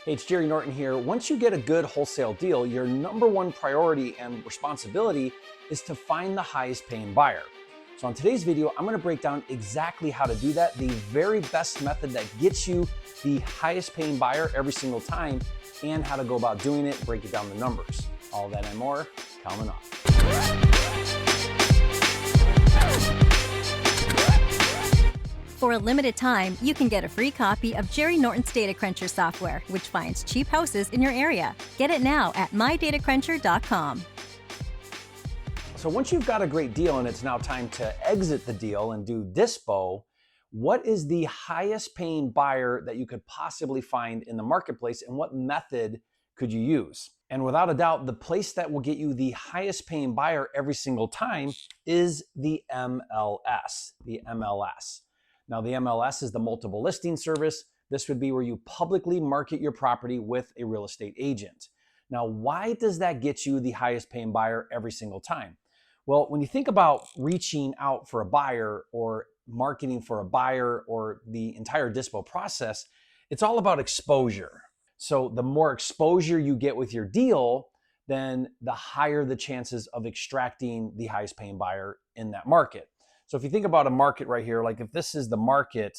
Hey, it's Jerry Norton here. Once you get a good wholesale deal, your number one priority and responsibility is to find the highest paying buyer. So on today's video, I'm gonna break down exactly how to do that, the very best method that gets you the highest paying buyer every single time, and how to go about doing it, break it down the numbers. All that and more coming up. For a limited time, you can get a free copy of Jerry Norton's Data Cruncher software, which finds cheap houses in your area. Get it now at mydatacruncher.com. So once you've got a great deal and it's now time to exit the deal and do dispo, what is the highest paying buyer that you could possibly find in the marketplace, and what method could you use? And without a doubt, the place that will get you the highest paying buyer every single time is the MLS, Now, the MLS is the multiple listing service. This would be where you publicly market your property with a real estate agent. Now, why does that get you the highest paying buyer every single time? Well, when you think about reaching out for a buyer or marketing for a buyer or the entire dispo process, it's all about exposure. So the more exposure you get with your deal, then the higher the chances of extracting the highest paying buyer in that market. So if you think about a market right here, like if this is the market,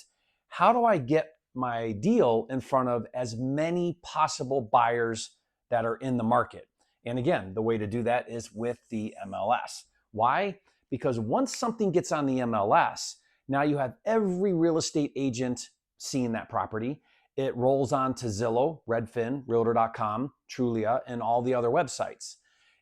how do I get my deal in front of as many possible buyers that are in the market? And again, the way to do that is with the MLS. Why? Because once something gets on the MLS, now you have every real estate agent seeing that property. It rolls on to Zillow, Redfin, Realtor.com, Trulia, and all the other websites.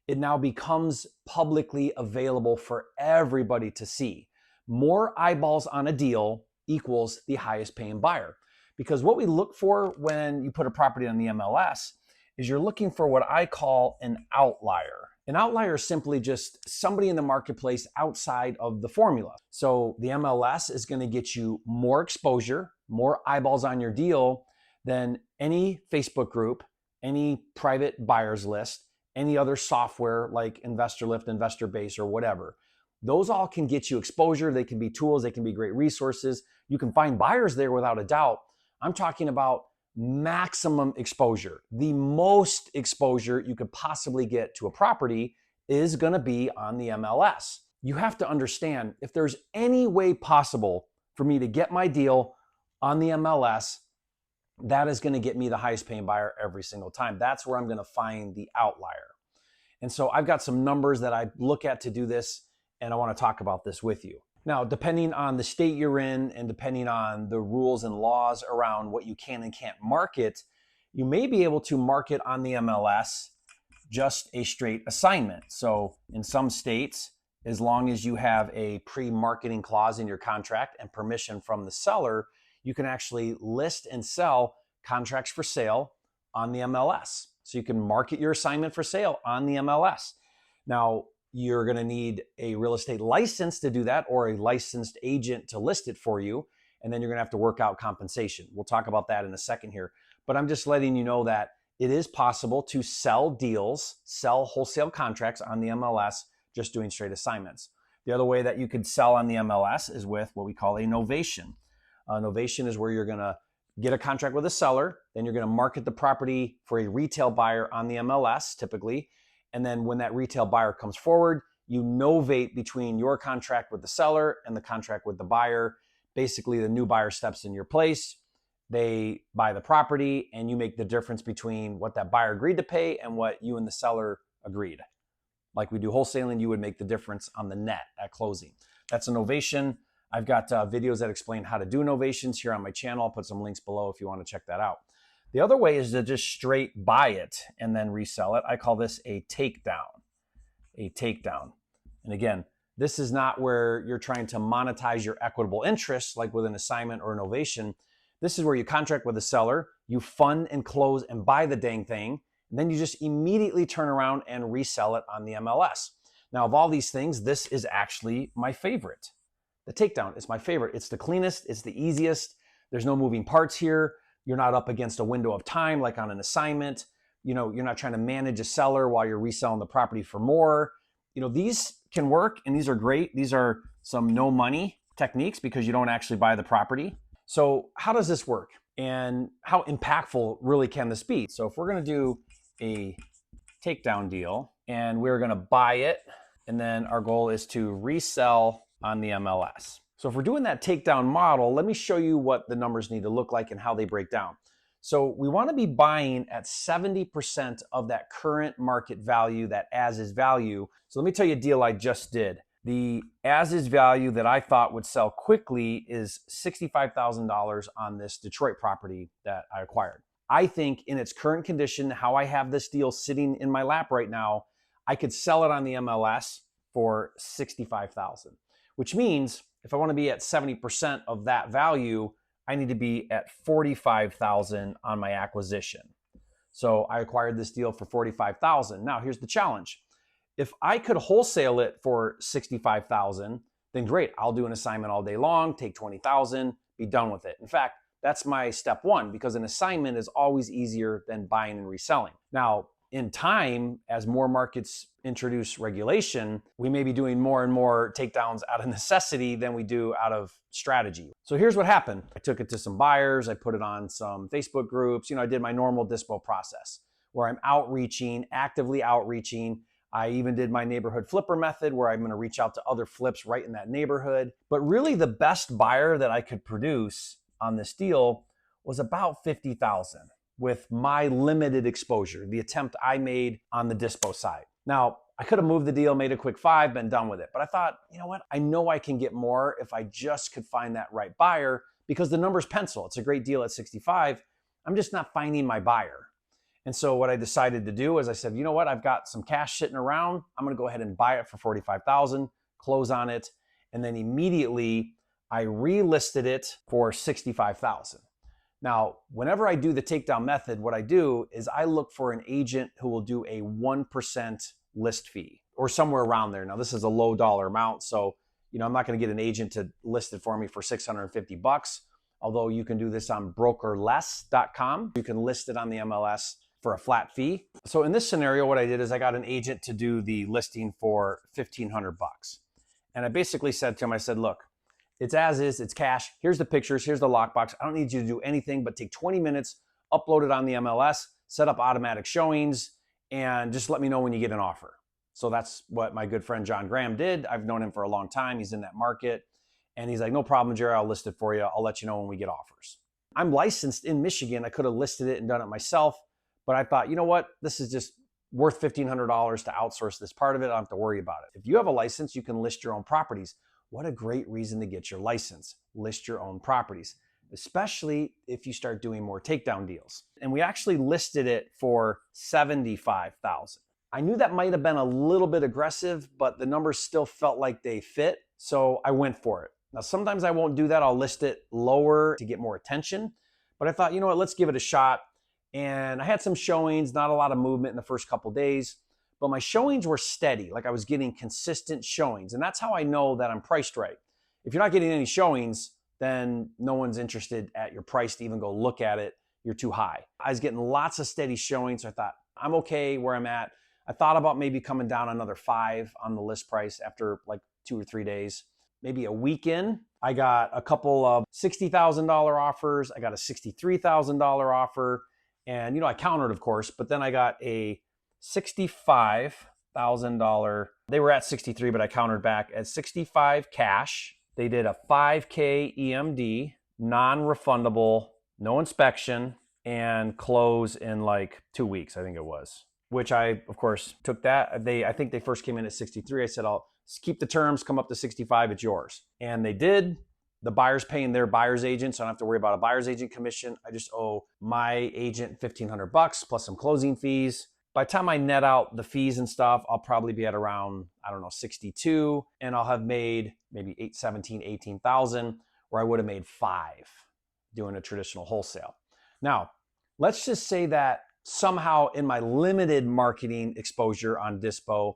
It now becomes publicly available for everybody to see. More eyeballs on a deal equals the highest paying buyer. Because what we look for when you put a property on the MLS is you're looking for what I call an outlier. An outlier is simply just somebody in the marketplace outside of the formula. So the MLS is going to get you more exposure, more eyeballs on your deal than any Facebook group, any private buyers list, any other software like Investor Lift, Investor Base, or whatever. Those all can get you exposure. They can be tools. They can be great resources. You can find buyers there without a doubt. I'm talking about maximum exposure. The most exposure you could possibly get to a property is going to be on the MLS. You have to understand, if there's any way possible for me to get my deal on the MLS, that is going to get me the highest paying buyer every single time. That's where I'm going to find the outlier. And so I've got some numbers that I look at to do this, and I want to talk about this with you. Now, depending on the state you're in and depending on the rules and laws around what you can and can't market, you may be able to market on the MLS just a straight assignment. So in some states, as long as you have a pre-marketing clause in your contract and permission from the seller, you can actually list and sell contracts for sale on the MLS. So you can market your assignment for sale on the MLS. Now, you're going to need a real estate license to do that, or a licensed agent to list it for you. And then you're going to have to work out compensation. We'll talk about that in a second here. But I'm just letting you know that it is possible to sell deals, sell wholesale contracts on the MLS, just doing straight assignments. The other way that you could sell on the MLS is with what we call a novation. A novation is where you're going to get a contract with a seller, then you're going to market the property for a retail buyer on the MLS typically. And then when that retail buyer comes forward, you novate between your contract with the seller and the contract with the buyer. Basically, the new buyer steps in your place. They buy the property, and you make the difference between what that buyer agreed to pay and what you and the seller agreed. Like we do wholesaling, you would make the difference on the net at closing. That's a novation. I've got videos that explain how to do novations here on my channel. I'll put some links below if you want to check that out. The other way is to just straight buy it and then resell it. I call this a takedown. And again, this is not where you're trying to monetize your equitable interest like with an assignment or an novation. This is where you contract with a seller, you fund and close and buy the dang thing, and then you just immediately turn around and resell it on the MLS. Now, of all these things, this is actually my favorite. The takedown is my favorite. It's the cleanest, it's the easiest. There's no moving parts here. You're not up against a window of time like on an assignment. You're not trying to manage a seller while you're reselling the property for more. These can work and these are great. These are some no money techniques because you don't actually buy the property. So how does this work? and how impactful really can this be. So if we're gonna do a takedown deal and we're gonna buy it, and then our goal is to resell on the MLS. So if we're doing that takedown model, let me show you what the numbers need to look like and how they break down. So we want to be buying at 70% of that current market value, that as is value. So let me tell you a deal I just did. The as is value that I thought would sell quickly is $65,000 on this Detroit property that I acquired. I think in its current condition, how I have this deal sitting in my lap right now, I could sell it on the MLS for $65,000, which means if I want to be at 70% of that value, I need to be at $45,000 on my acquisition. So I acquired this deal for $45,000. Now here's the challenge. If I could wholesale it for $65,000, then great. I'll do an assignment all day long, take $20,000, be done with it. In fact, that's my step one, because an assignment is always easier than buying and reselling. Now, in time, as more markets introduce regulation, we may be doing more and more takedowns out of necessity than we do out of strategy. So here's what happened. I took it to some buyers. I put it on some Facebook groups. I did my normal dispo process where I'm outreaching, actively outreaching. I even did my neighborhood flipper method where I'm going to reach out to other flips right in that neighborhood. But really the best buyer that I could produce on this deal was about $50,000 with my limited exposure, the attempt I made on the dispo side. Now, I could have moved the deal, made a quick 5, been done with it. But I thought, you know what? I know I can get more if I just could find that right buyer, because the numbers pencil. It's a great deal at 65. I'm just not finding my buyer. And so what I decided to do is I said, you know what? I've got some cash sitting around. I'm going to go ahead and buy it for $45,000, close on it. And then immediately I relisted it for $65,000. Now, whenever I do the takedown method, what I do is I look for an agent who will do a 1% list fee or somewhere around there. Now, this is a low dollar amount, so I'm not going to get an agent to list it for me for $650, although you can do this on brokerless.com. You can list it on the MLS for a flat fee. So in this scenario, what I did is I got an agent to do the listing for $1,500. And I basically said to him, I said, look, it's as is, it's cash. Here's the pictures, here's the lockbox. I don't need you to do anything but take 20 minutes, upload it on the MLS, set up automatic showings, and just let me know when you get an offer. So that's what my good friend John Graham did. I've known him for a long time. He's in that market. And he's like, no problem, Jerry, I'll list it for you. I'll let you know when we get offers. I'm licensed in Michigan. I could have listed it and done it myself, but I thought, you know what? This is just worth $1,500 to outsource this part of it. I don't have to worry about it. If you have a license, you can list your own properties. What a great reason to get your license. List your own properties, especially if you start doing more takedown deals. And we actually listed it for $75,000. I knew that might have been a little bit aggressive, but the numbers still felt like they fit. So I went for it. Now, sometimes I won't do that. I'll list it lower to get more attention. But I thought, you know what, let's give it a shot. And I had some showings, not a lot of movement in the first couple days. But my showings were steady, like I was getting consistent showings. And that's how I know that I'm priced right. If you're not getting any showings, then no one's interested at your price to even go look at it. You're too high. I was getting lots of steady showings. So I thought, I'm okay where I'm at. I thought about maybe coming down another 5 on the list price after like 2 or 3 days. Maybe a week in, I got a couple of $60,000 offers. I got a $63,000 offer. And, I countered, of course, but then I got a $65,000. They were at 63, but I countered back at 65 cash. They did a 5K EMD, non-refundable, no inspection, and close in like 2 weeks, I think it was. Which I, of course, took that. I think they first came in at 63. I said, I'll keep the terms, come up to 65, it's yours. And they did. The buyer's paying their buyer's agent, so I don't have to worry about a buyer's agent commission. I just owe my agent $1,500 plus some closing fees. By the time I net out the fees and stuff, I'll probably be at around, 62, and I'll have made maybe 18,000, where I would have made 5 doing a traditional wholesale. Now, let's just say that somehow in my limited marketing exposure on Dispo,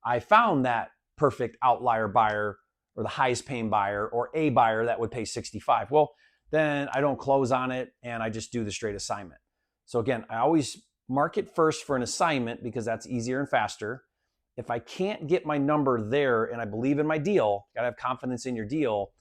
I found that perfect outlier buyer or the highest paying buyer or a buyer that would pay 65. Well, then I don't close on it and I just do the straight assignment. So again, I always market first for an assignment because that's easier and faster. If I can't get my number there and I believe in my deal, gotta have confidence in your deal,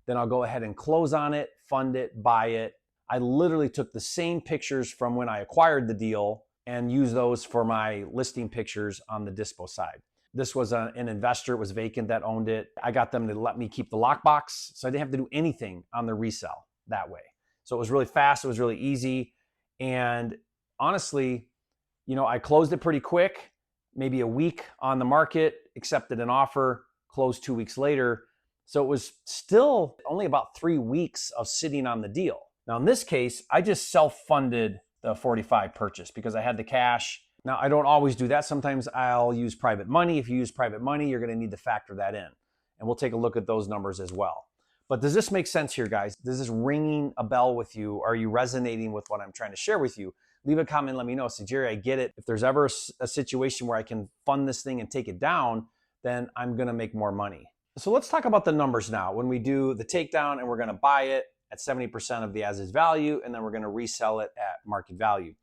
then I'll go ahead and close on it, fund it, buy it. I literally took the same pictures from when I acquired the deal and used those for my listing pictures on the dispo side. This was an investor, it was Vacant that owned it. I got them to let me keep the lockbox, so I didn't have to do anything on the resale that way. So it was really fast, it was really easy. And honestly, I closed it pretty quick, maybe a week on the market, accepted an offer, closed 2 weeks later. So it was still only about 3 weeks of sitting on the deal. Now in this case, I just self-funded the 45 purchase because I had the cash. Now I don't always do that. Sometimes I'll use private money. If you use private money, you're gonna need to factor that in. And we'll take a look at those numbers as well. But does this make sense here, guys? Does this ringing a bell with you? Are you resonating with what I'm trying to share with you? Leave a comment, let me know. Say, Jerry, I get it. If there's ever a situation where I can fund this thing and take it down, then I'm gonna make more money. So let's talk about the numbers now. When we do the takedown and we're gonna buy it at 70% of the as-is value, and then we're gonna resell it at market value.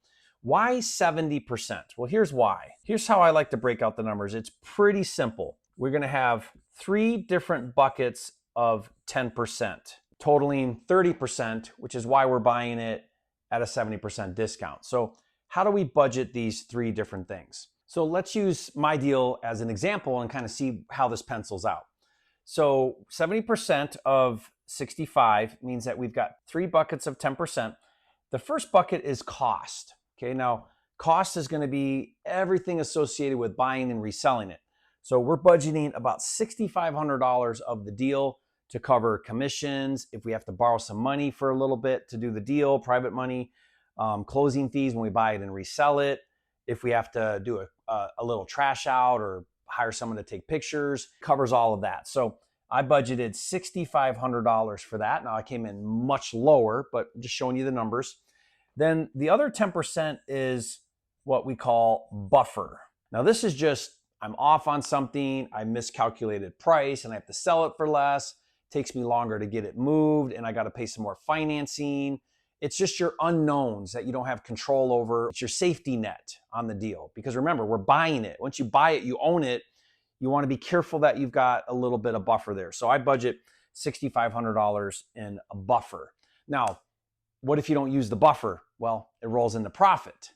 Why 70%? Well, here's why. Here's how I like to break out the numbers. It's pretty simple. We're gonna have 3 different buckets of 10%, totaling 30%, which is why we're buying it at a 70% discount. So how do we budget these 3 different things? So let's use my deal as an example and kind of see how this pencils out. So 70% of 65 means that we've got 3 buckets of 10%. The first bucket is cost. Okay, now cost is going to be everything associated with buying and reselling it. So we're budgeting about $6,500 of the deal to cover commissions, if we have to borrow some money for a little bit to do the deal, private money, closing fees when we buy it and resell it, if we have to do a little trash out or hire someone to take pictures, covers all of that. So I budgeted $6,500 for that. Now I came in much lower, but just showing you the numbers. Then the other 10% is what we call buffer. Now this is just, I'm off on something, I miscalculated price and I have to sell it for less. It takes me longer to get it moved and I got to pay some more financing. It's just your unknowns that you don't have control over. It's your safety net on the deal. Because remember, we're buying it. Once you buy it, you own it. You want to be careful that you've got a little bit of buffer there. So I budget $6,500 in a buffer. Now, what if you don't use the buffer? Well, it rolls into profit.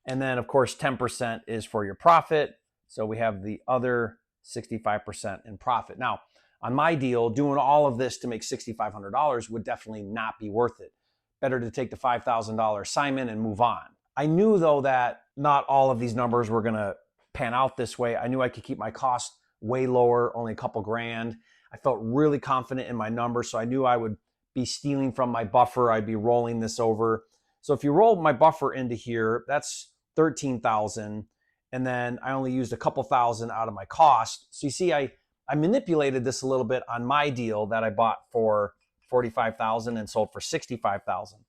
And then of course, 10% is for your profit. So we have the other 65% in profit. Now, on my deal, doing all of this to make $6,500 would definitely not be worth it. Better to take the $5,000 assignment and move on. I knew though that not all of these numbers were gonna pan out this way. I knew I could keep my costs way lower, only a couple grand. I felt really confident in my numbers, so I knew I would be stealing from my buffer. I'd be rolling this over. So if you roll my buffer into here, that's 13,000. And then I only used a couple thousand out of my cost. So you see, I manipulated this a little bit on my deal that I bought for 45,000 and sold for 65,000.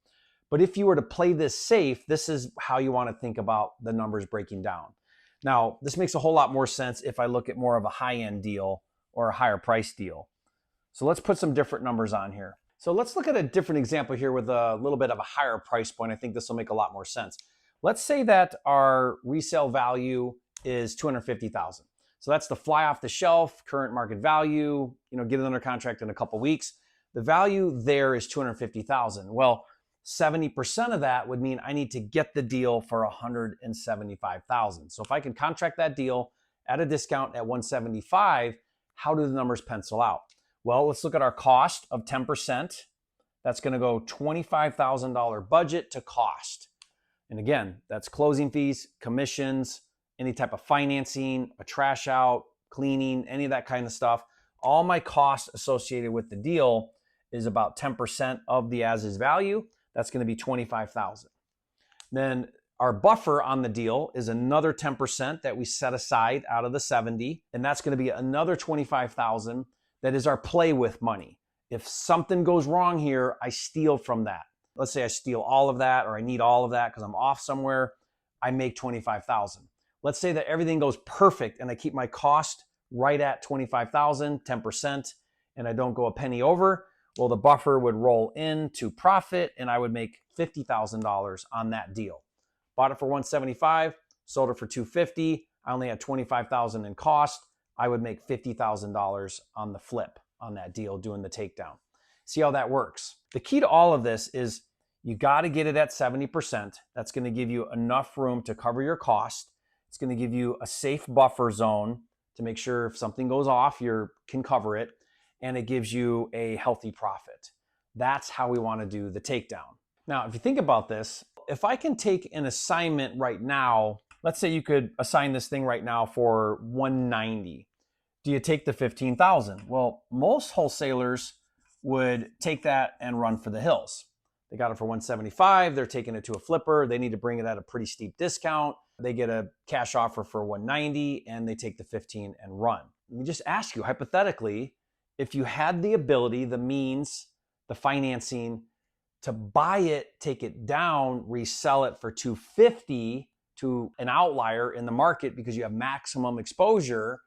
But if you were to play this safe, this is how you want to think about the numbers breaking down. Now, this makes a whole lot more sense if I look at more of a high-end deal or a higher price deal. So let's put some different numbers on here. So let's look at a different example here with a little bit of a higher price point. I think this will make a lot more sense. Let's say that our resale value is $250,000. So that's the fly off the shelf, current market value, get it under contract in a couple weeks. The value there is $250,000. Well, 70% of that would mean I need to get the deal for $175,000. So if I can contract that deal at a discount at $175,000, how do the numbers pencil out? Well, let's look at our cost of 10%. That's going to go $25,000 budget to cost. And again, that's closing fees, commissions, any type of financing, a trash out, cleaning, any of that kind of stuff. All my costs associated with the deal is about 10% of the as-is value. That's going to be $25,000. Then our buffer on the deal is another 10% that we set aside out of the 70, and that's going to be another $25,000. That is our play with money. If something goes wrong here, I steal from that. Let's say I steal all of that, or I need all of that because I'm off somewhere, I make $25,000. Let's say that everything goes perfect and I keep my cost right at $25,000, 10%, and I don't go a penny over. Well, the buffer would roll into profit and I would make $50,000 on that deal. Bought it for $175,000, sold it for $250,000. I only had $25,000 in cost. I would make $50,000 on the flip on that deal doing the takedown. See how that works? The key to all of this is You got to get it at 70%. That's going to give you enough room to cover your cost. It's going to give you a safe buffer zone to make sure if something goes off, you can cover it. And it gives you a healthy profit. That's how we want to do the takedown. Now, if you think about this, if I can take an assignment right now, let's say you could assign this thing right now for 190. Do you take the 15,000? Well, most wholesalers would take that and run for the hills. They got it for 175. They're taking it to a flipper. They need to bring it at a pretty steep discount. They get a cash offer for 190 and they take the 15 and run. Let me just ask you hypothetically, if you had the ability, the means, the financing to buy it, take it down, resell it for 250 to an outlier in the market because you have maximum exposure,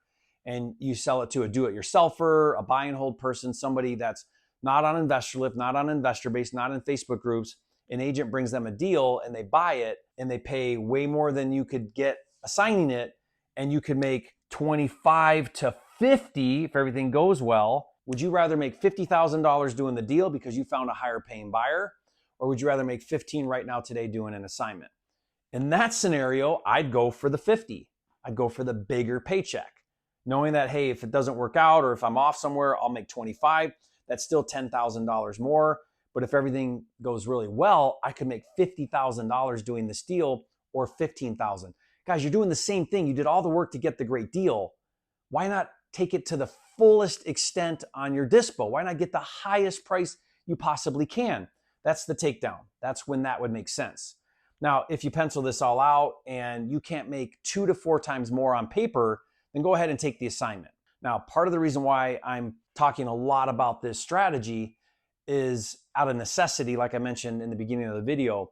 and you sell it to a do-it-yourselfer, a buy and hold person, somebody that's not on InvestorLift, not on InvestorBase, not in Facebook groups. An agent brings them a deal and they buy it and they pay way more than you could get assigning it, and you could make 25 to 50 if everything goes well. Would you rather make $50,000 doing the deal because you found a higher paying buyer, or would you rather make 15 right now today doing an assignment? In that scenario, I'd go for the 50. I'd go for the bigger paycheck, knowing that, hey, if it doesn't work out or if I'm off somewhere, I'll make 25. That's still $10,000 more. But if everything goes really well, I could make $50,000 doing this deal, or $15,000. Guys, you're doing the same thing. You did all the work to get the great deal. Why not take it to the fullest extent on your dispo? Why not get the highest price you possibly can? That's the takedown. That's when that would make sense. Now, if you pencil this all out and you can't make 2 to 4 times more on paper, then go ahead and take the assignment. Now, part of the reason why I'm talking a lot about this strategy is out of necessity, like I mentioned in the beginning of the video.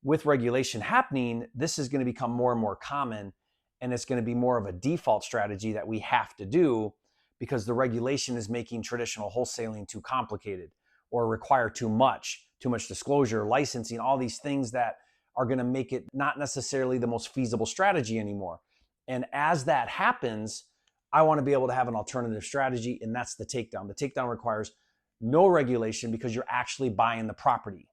With regulation happening, this is going to become more and more common, and it's going to be more of a default strategy that we have to do because the regulation is making traditional wholesaling too complicated or require too much disclosure, licensing, all these things that are going to make it not necessarily the most feasible strategy anymore. And as that happens, I want to be able to have an alternative strategy, and that's the takedown. The takedown requires no regulation because you're actually buying the property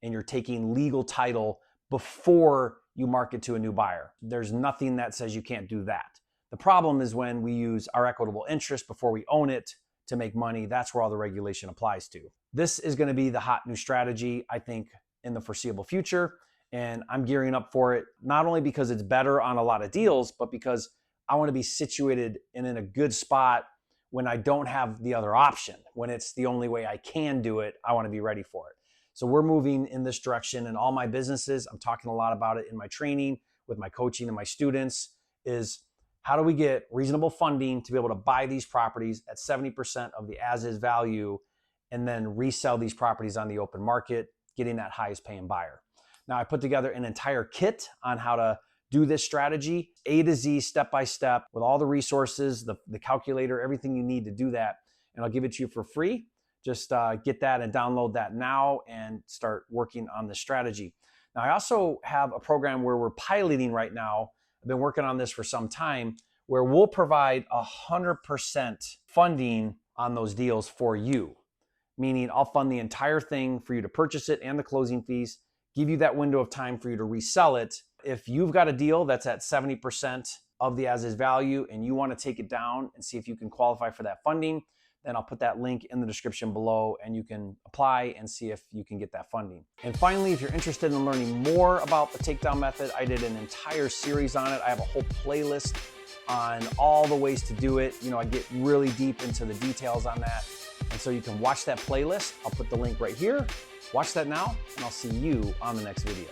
and you're taking legal title before you market to a new buyer. There's nothing that says you can't do that. The problem is when we use our equitable interest before we own it to make money. That's where all the regulation applies to. This is going to be the hot new strategy, I think, in the foreseeable future. And I'm gearing up for it, not only because it's better on a lot of deals, but because I want to be situated and in a good spot when I don't have the other option. When it's the only way I can do it, I want to be ready for it. So we're moving in this direction in all my businesses. I'm talking a lot about it in my training, with my coaching and my students, is how do we get reasonable funding to be able to buy these properties at 70% of the as-is value and then resell these properties on the open market, getting that highest paying buyer. Now, I put together an entire kit on how to do this strategy, A to Z, step by step, with all the resources, the calculator, everything you need to do that. And I'll give it to you for free. Just get that and download that now and start working on the strategy. Now, I also have a program where we're piloting right now. I've been working on this for some time, where we'll provide 100% funding on those deals for you. Meaning I'll fund the entire thing for you to purchase it and the closing fees, give you that window of time for you to resell it. If you've got a deal that's at 70% of the as-is value and you want to take it down and see if you can qualify for that funding, then I'll put that link in the description below and you can apply and see if you can get that funding. And finally, if you're interested in learning more about the takedown method, I did an entire series on it. I have a whole playlist on all the ways to do it. You know, I get really deep into the details on that. And so you can watch that playlist. I'll put the link right here. Watch that now, and I'll see you on the next video.